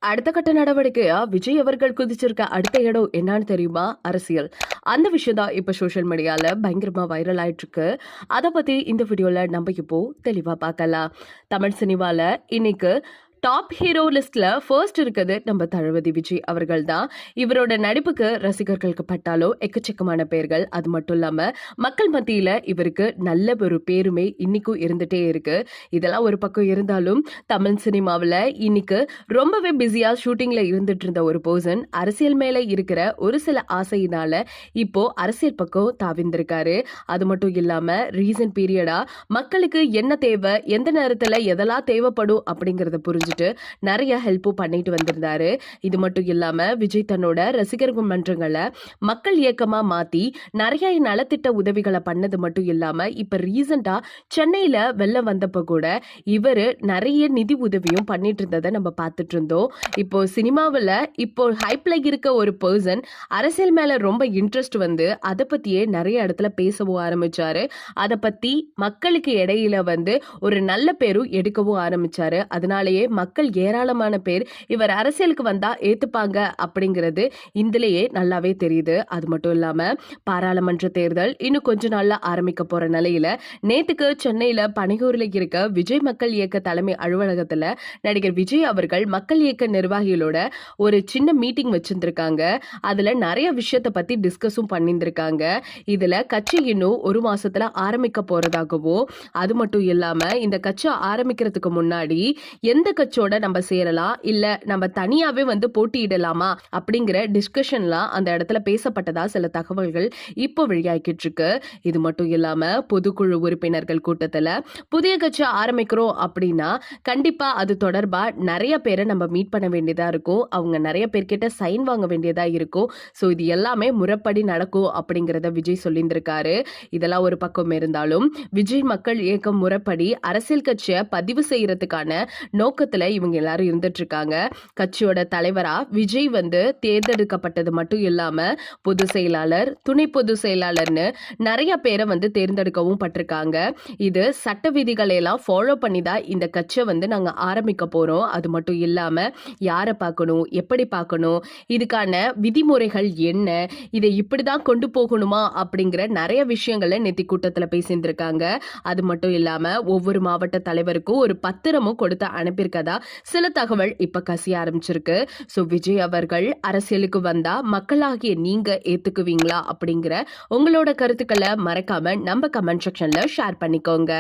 அடுத்த கட்ட நடவடிக்கையா விஜய் அவர்கள் குதிச்சிருக்க அடுத்த இடம் என்னன்னு தெரியுமா? அரசியல். அந்த விஷயம் தான் இப்ப சோஷியல் மீடியால பயங்கரமா வைரல் ஆயிட்டு இருக்கு. அத பத்தி இந்த வீடியோல நம்ம இப்போ தெளிவா பார்க்கலாம். தமிழ் சினிமால இன்னைக்கு டாப் ஹீரோ லிஸ்ட்ல ஃபர்ஸ்ட் இருக்குது நம்ம தளபதி விஜய் அவர்கள் தான். இவரோட நடிப்புக்கு ரசிகர்களுக்கு பட்டாலும் எக்கச்சக்கமான பேர்கள். அது மட்டும் இல்லாம மக்கள் மத்தியில இவருக்கு நல்ல ஒரு பேருமே இன்னைக்கும் இருந்துட்டே இருக்கு. இதெல்லாம் ஒரு பக்கம் இருந்தாலும் தமிழ் சினிமாவில் இன்னைக்கு ரொம்பவே பிஸியா ஷூட்டிங்ல இருந்துட்டு இருந்த ஒரு பர்சன் அரசியல் மேல இருக்கிற ஒரு சில ஆசையினால இப்போ அரசியல் பக்கம் தாவிந்திருக்காரு. அது மட்டும் இல்லாம ரீசன்ட் பீரியடா மக்களுக்கு என்ன தேவை, எந்த நேரத்துல எதெல்லாம் தேவைப்படும் அப்படிங்கறத புரிஞ்சுட்டு நிறைய ஹெல்ப்பும் பண்ணிட்டு வந்திருந்தாரு. இது மட்டும் இல்லாம விஜய் தன்னோட ரசிகர்கள் மன்றங்களை மக்கள் இயக்கமா மாத்தி நிறைய நலத்திட்ட உதவிகளை பண்ணது மட்டும் இல்லாம இப்ப ரீசெண்டா சென்னையில வெள்ளம் வந்தப்ப கூட இவரு நிறைய நிதி உதவியும் பண்ணிட்டு இருந்ததை நம்ம பார்த்துட்டு இருந்தோம். இப்போ சினிமாவில் இப்போ ஹைப்ல இருக்க ஒரு பர்சன் அரசியல் மேல ரொம்ப இன்ட்ரெஸ்ட் வந்து அதை பத்தியே நிறைய இடத்துல பேசவும் ஆரம்பிச்சாரு. அதை பத்தி மக்களுக்கு இடையில வந்து ஒரு நல்ல பேரும் எடுக்கவும் ஆரம்பிச்சாரு. அதனாலேயே மக்கள் ஏராளமான பேர் இவர் அரசியலுக்கு வந்தா ஏத்துப்பாங்க அப்படிங்கிறது இதுலயே நல்லாவே தெரியுது. அது மட்டும் இல்லாம பாராளுமன்ற தேர்தல் இன்னும் கொஞ்ச நாள்ல ஆரம்பிக்க போற நிலையில நேத்துக்கு சென்னையில பனையூர்ல இருக்க விஜய் மக்கள் இயக்க தலைமை அலுவலகத்துல நடிகர் விஜய் அவர்கள் மக்கள் இயக்க நிர்வாகிகளோட ஒரு சின்ன மீட்டிங் வச்சிருந்திருக்காங்க. அதுல நிறைய விஷயத்த பத்தி டிஸ்கஸும் பண்ணியிருந்திருக்காங்க. இதுல கட்சி இன்னும் ஒரு மாசத்துல ஆரம்பிக்க போறதாகவும், அது மட்டும் இல்லாம இந்த கட்சி ஆரம்பிக்கிறதுக்கு முன்னாடி எந்த கட்சியோட நம்ம சேரலாம், இல்ல நம்ம தனியாவே வந்து போட்டியிடலாமா அப்படிங்கிற டிஸ்கஷன்லாம் அந்த இடத்துல பேசப்பட்டதா சில தகவல்கள் இப்போ வெளியாகிட்டு இருக்கு. இது மட்டும் இல்லாம பொதுக்குழு உறுப்பினர்கள் கூட்டத்துல புதிய கட்சி ஆரம்பிக்கிறோம் அப்படின்னா கண்டிப்பா அது தொடர்பா நிறைய பேரை நம்ம மீட் பண்ண வேண்டியதா இருக்கும். அவங்க நிறைய பேர்கிட்ட சைன் வாங்க வேண்டியதா இருக்கும். ஸோ இது எல்லாமே முறைப்படி நடக்கும் அப்படிங்கிறத விஜய் சொல்லியிருந்திருக்காரு. இதெல்லாம் ஒரு பக்கம் இருந்தாலும் விஜய் மக்கள் இயக்கம் முறைப்படி அரசியல் கட்சியை பதிவு செய்யறதுக்கான நோக்கத்துல இவங்க எல்லாரும் இருந்துட்டு இருக்காங்க. கட்சியோட தலைவரா விஜய் வந்து தேர்ந்தெடுக்கப்பட்டது மட்டும் இல்லாம பொதுச் செயலாளர், துணை பொதுச் செயலாளர்னு நிறைய பேரை வந்து தேர்ந்தெடுக்கவும் பட்டிருக்காங்க. இது சட்ட விதிகளை எல்லாம் ஃபாலோ பண்ணி தான் இந்த கட்சியை வந்து நாங்க ஆரம்பிக்க போறோம். அது மட்டும் இல்லாம யாரை பார்க்கணும், எப்படி பார்க்கணும், இதுக்கான விதிமுறைகள் என்ன, இதை இப்படிதான் கொண்டு போகணுமா அப்படிங்கிற நிறைய விஷயங்களை நேத்தி கூட்டத்துல பேசியிருந்திருக்காங்க. அது மட்டும் இல்லாம ஒவ்வொரு மாவட்ட தலைவருக்கும் ஒரு பத்திரமும் கொடுத்து அனுப்பியிருக்கதா சில தகவல் இப்ப கசிய ஆரம்பிச்சிருக்கு. சோ விஜய் அவர்கள் அரசியலுக்கு வந்தா மக்களாகிய நீங்க ஏத்துக்குவீங்களா அப்படிங்கிற உங்களோட கருத்துக்களை மறக்காம நம்ம கமெண்ட் செக்ஷன்ல ஷேர் பண்ணிக்கோங்க.